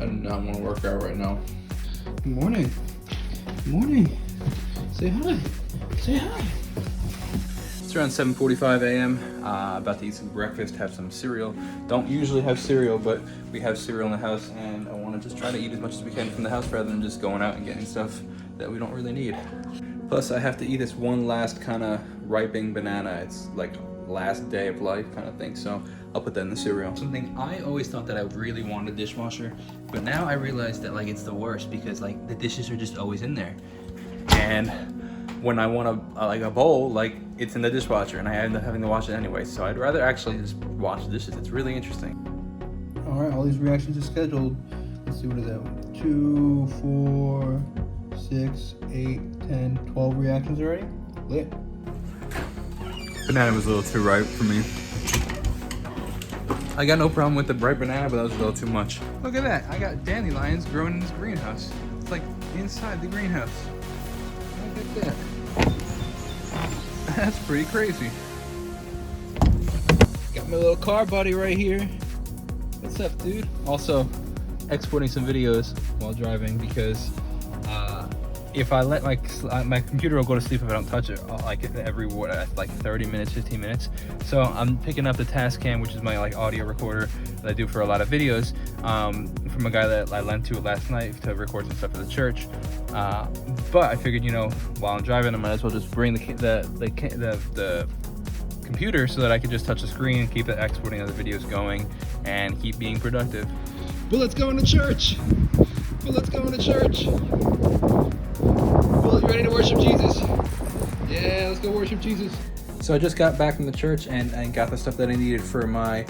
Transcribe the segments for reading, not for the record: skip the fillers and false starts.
I do not want to work out right now. Good morning. Good morning. Say hi. Say hi. It's around 7:45 a.m. About to eat some breakfast, have some cereal. Don't usually have cereal, but we have cereal in the house, and I want to just try to eat as much as we can from the house rather than just going out and getting stuff that we don't really need. Plus, I have to eat this one last kind of ripening banana. It's like last day of life kind of thing, so I'll put that in the cereal. Something I always thought that I really wanted a dishwasher, but now I realize that like it's the worst because like the dishes are just always in there, and when I want a bowl, like it's in the dishwasher and I end up having to wash it anyway. So I'd rather actually just wash the dishes. It's really interesting. All right, all these reactions are scheduled. Let's see, what is that? 2, 4, 6, 8, 10, 12 reactions already? Lit. Banana was a little too ripe for me. I got no problem with the ripe banana, but that was a little too much. Look at that, I got dandelions growing in this greenhouse. It's like inside the greenhouse. Look at that. That's pretty crazy. Got my little car buddy right here. What's up, dude? Also, exporting some videos while driving because if I let my computer will go to sleep if I don't touch it like every 30 minutes, 15 minutes. So I'm picking up the Tascam, which is my like audio recorder that I do for a lot of videos from a guy that I lent to last night to record some stuff for the church. But I figured, you know, while I'm driving, I might as well just bring the computer so that I could just touch the screen and keep the exporting of the videos going and keep being productive. But let's go into church. But let's go into church. Well, you ready to worship Jesus? Yeah, let's go worship Jesus. So I just got back from the church and got the stuff that I needed for my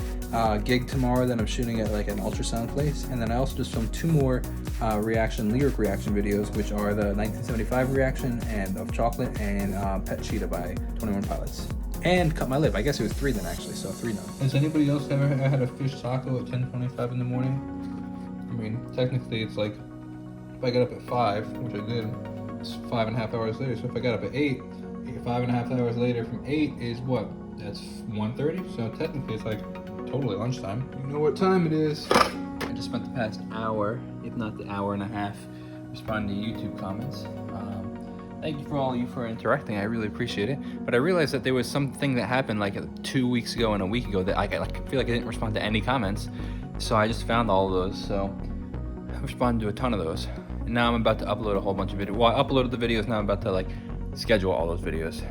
gig tomorrow that I'm shooting at like an ultrasound place. And then I also just filmed 2 more lyric reaction videos, which are the 1975 reaction and of Chocolate and Pet Cheetah by 21 Pilots. And cut my lip. I guess it was 3 then actually, so 3 done. Has anybody else ever had a fish taco at 10:25 in the morning? I mean, technically it's like, if I got up at 5, which I did, it's 5.5 hours later. So if I got up at 8, 5.5 hours later from 8 is what? That's 1:30. So technically it's like totally lunchtime. You know what time it is. I just spent the past hour, if not the hour and a half, responding to YouTube comments. Thank you for all of you for interacting. I really appreciate it. But I realized that there was something that happened like 2 weeks ago and a week ago that I feel like I didn't respond to any comments. So I just found all of those. So I responded to a ton of those. And now I'm about to upload a whole bunch of videos. Well, I uploaded the videos, now I'm about to like schedule all those videos.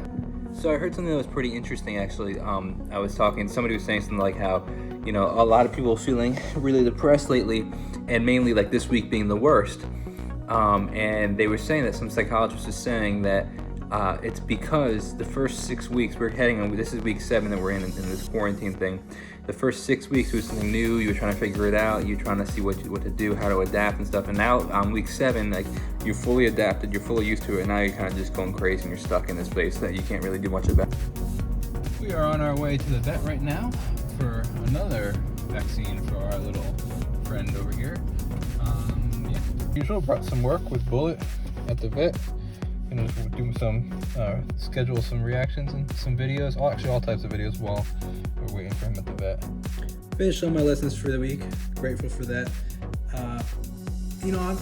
So I heard something that was pretty interesting actually. I was talking, somebody was saying something like how, you know, a lot of people feeling really depressed lately, and mainly like this week being the worst. And they were saying that some psychologist was saying that it's because the first 6 weeks we're heading on, this is week 7 that we're in this quarantine thing. The first 6 weeks was something new, you were trying to figure it out, you're trying to see what to do, how to adapt and stuff. And now on week 7, like you're fully adapted, you're fully used to it, and now you're kind of just going crazy and you're stuck in this place that you can't really do much about. We are on our way to the vet right now for another vaccine for our little friend over here. Usual, brought some work with Bullet at the vet. Gonna do some, schedule some reactions and some videos. Actually, all types of videos while we're waiting for him at the vet. Finished all my lessons for the week. Grateful for that. You know, I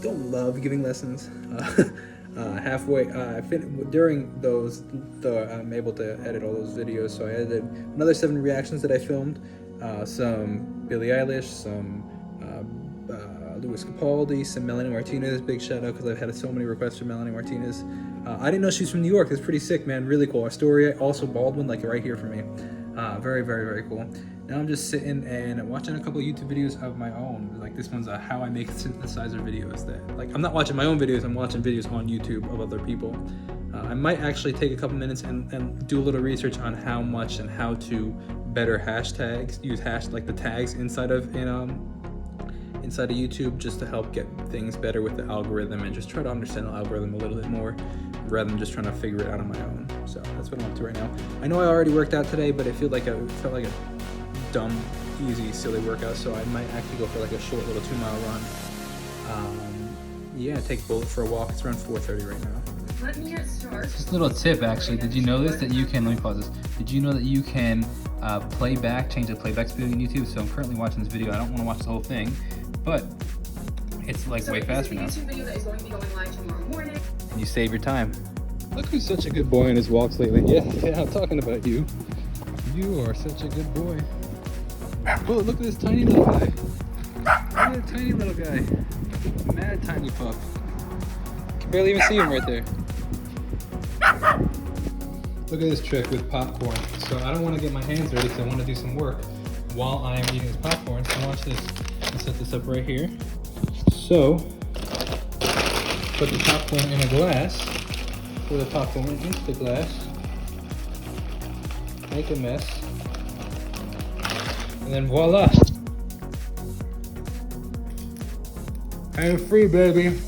don't love giving lessons. Halfway, during those, I'm able to edit all those videos. So I edited another 7 reactions that I filmed. Some Billie Eilish, some Louis Capaldi, some Melanie Martinez. Big shout out because I've had so many requests for Melanie Martinez. I didn't know she's from New York. That's pretty sick, man. Really cool. Astoria, also Baldwin, like right here for me. Very, very, very cool. Now I'm just sitting and watching a couple of YouTube videos of my own. Like this one's how I make synthesizer videos. That like I'm not watching my own videos. I'm watching videos on YouTube of other people. I might actually take a couple minutes and do a little research on how much and how to better hashtags. Use like the tags inside of YouTube just to help get things better with the algorithm and just try to understand the algorithm a little bit more rather than just trying to figure it out on my own. So that's what I'm up to right now. I know I already worked out today, but it felt like a dumb, easy, silly workout, so I might actually go for like a short little 2-mile run. Yeah, take Bullet for a walk. It's around 4:30 right now. Let me get started. Just a little tip actually, did you know this? That you can, let me pause this. Did you know that you can playback, change the playback speed on YouTube. So I'm currently watching this video. I don't want to watch the whole thing, but it's like way faster now. YouTube video that is going to be going live tomorrow morning. And you save your time. Look who's such a good boy in his walks lately. Yeah, I'm talking about you. You are such a good boy. Oh, look at this tiny little guy. Look at that tiny little guy. Mad tiny pup. Can barely even see him right there. Look at this trick with popcorn. So I don't want to get my hands ready because I want to do some work while I am eating this popcorn. So watch this. I'll set this up right here. So, put the popcorn in a glass. Pour the popcorn into the glass. Make a mess. And then voila. I'm free, baby.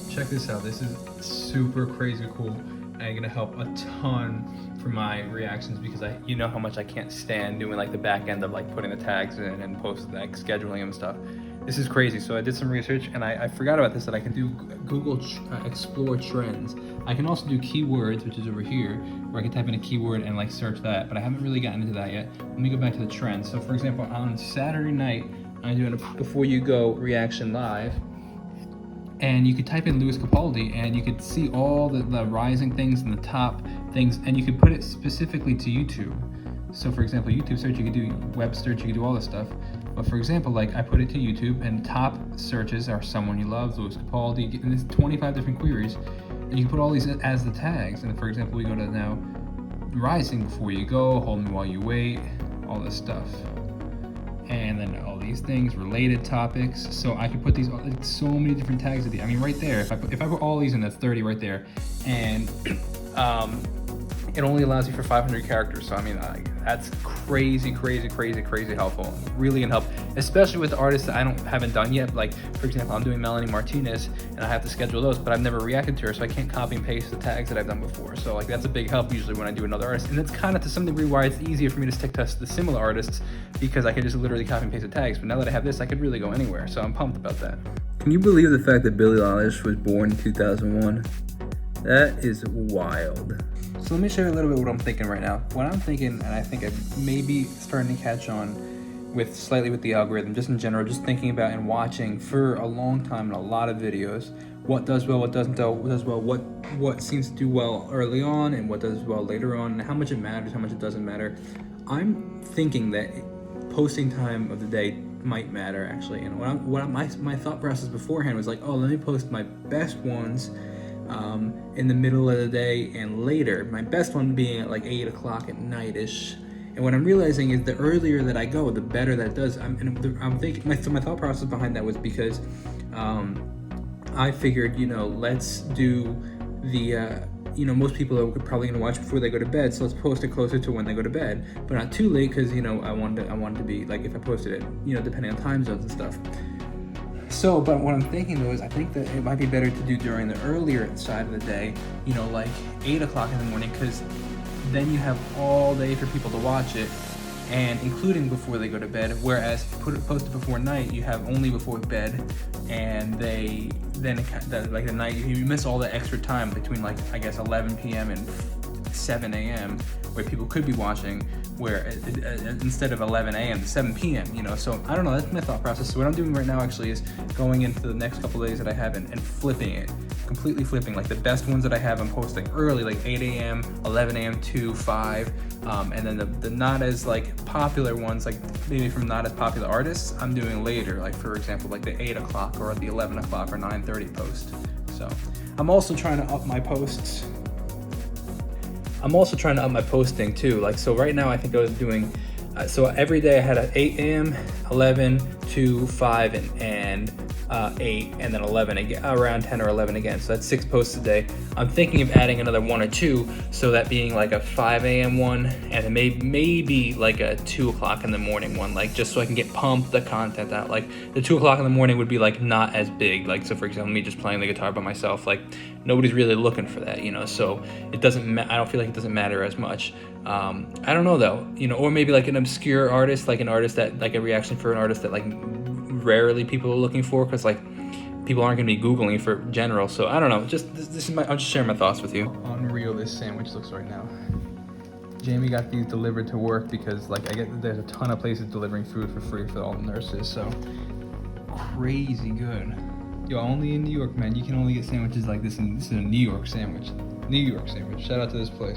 Check this out. This is super crazy cool. And gonna help a ton for my reactions because you know how much I can't stand doing like the back end of like putting the tags in and post like scheduling and stuff. This is crazy. So I did some research and I forgot about this, that I can do Google Explore Trends. I can also do keywords, which is over here, where I can type in a keyword and like search that, but I haven't really gotten into that yet. Let me go back to the trends. So for example, on Saturday night, I'm doing a Before You Go reaction live. And you could type in Louis Capaldi and you could see all the rising things and the top things, and you could put it specifically to YouTube. So for example, YouTube search, you could do web search, you could do all this stuff. But for example, like I put it to YouTube and top searches are Someone You Love, Louis Capaldi, and there's 25 different queries. And you can put all these as the tags. And for example, we go to now Rising, Before You Go, Hold Me While You Wait, all this stuff. And then all these things, related topics. So I can put these, like, so many different tags at the, I mean, right there, if I put all these in, that's 30 right there. And it only allows you for 500 characters. So I mean, that's crazy helpful. Really can help, especially with the artists that I haven't done yet. Like for example, I'm doing Melanie Martinez and I have to schedule those, but I've never reacted to her, so I can't copy and paste the tags that I've done before. So like that's a big help usually when I do another artist. And that's kind of to some degree why it's easier for me to stick to the similar artists, because I can just literally copy and paste the tags. But now that I have this, I could really go anywhere. So I'm pumped about that. Can you believe the fact that Billie Eilish was born in 2001? That is wild. So let me show you a little bit what I'm thinking right now. What I'm thinking, and I think I may be starting to catch on slightly with the algorithm, just in general, just thinking about and watching for a long time in a lot of videos, what does well, what doesn't do, what does well, what seems to do well early on, and what does well later on, and how much it matters, how much it doesn't matter. I'm thinking that posting time of the day might matter actually, and my thought process beforehand was like, oh, let me post my best ones in the middle of the day and later. My best one being at like 8 o'clock at night-ish. And what I'm realizing is the earlier that I go, the better that it does. I'm thinking, my thought process behind that was because I figured, let's do the, most people are probably gonna watch before they go to bed, so let's post it closer to when they go to bed, but not too late, because I wanted to be like, if I posted it, depending on time zones and stuff. So, but what I'm thinking though is I think that it might be better to do during the earlier side of the day, like 8 o'clock in the morning, because then you have all day for people to watch it, and including before they go to bed. Whereas if you post it before night, you have only before bed, and like the night, you miss all the extra time between like, I guess 11 p.m. and 7 a.m. where people could be watching, where instead of 11 a.m. to 7 p.m., so I don't know, that's my thought process. So what I'm doing right now actually is going into the next couple of days that I have and flipping it, completely flipping. Like the best ones that I have, I'm posting early, like 8 a.m., 11 a.m. to 5, and then the not as like popular ones, like maybe from not as popular artists, I'm doing later, like for example, like the 8 o'clock or the 11 o'clock or 9:30 post. So I'm also trying to up my posts. I'm also trying to up my posting too. Like, so right now I think I was doing, so every day I had an 8 a.m., 11 to 5 and 8, and then 11 again, around 10 or 11 again. So that's 6 posts a day. I'm thinking of adding another 1 or 2, so that being like a 5 a.m. one, and then maybe like a 2 o'clock in the morning one, like just so I can get pumped the content out. Like the 2 o'clock in the morning would be like not as big. Like, so for example, me just playing the guitar by myself, like nobody's really looking for that, so it doesn't, I don't feel like it doesn't matter as much. I don't know though, or maybe like an obscure artist, like an artist that, like a reaction for an artist that like rarely people are looking for, because like people aren't going to be Googling for general. So I don't know, just this is I'm just sharing my thoughts with you. Unreal this sandwich looks right now. Jamie got these delivered to work because like there's a ton of places delivering food for free for all the nurses, so crazy good. Yo, only in New York, man. You can only get sandwiches like this, and this is a New York sandwich. New York sandwich. Shout out to this place.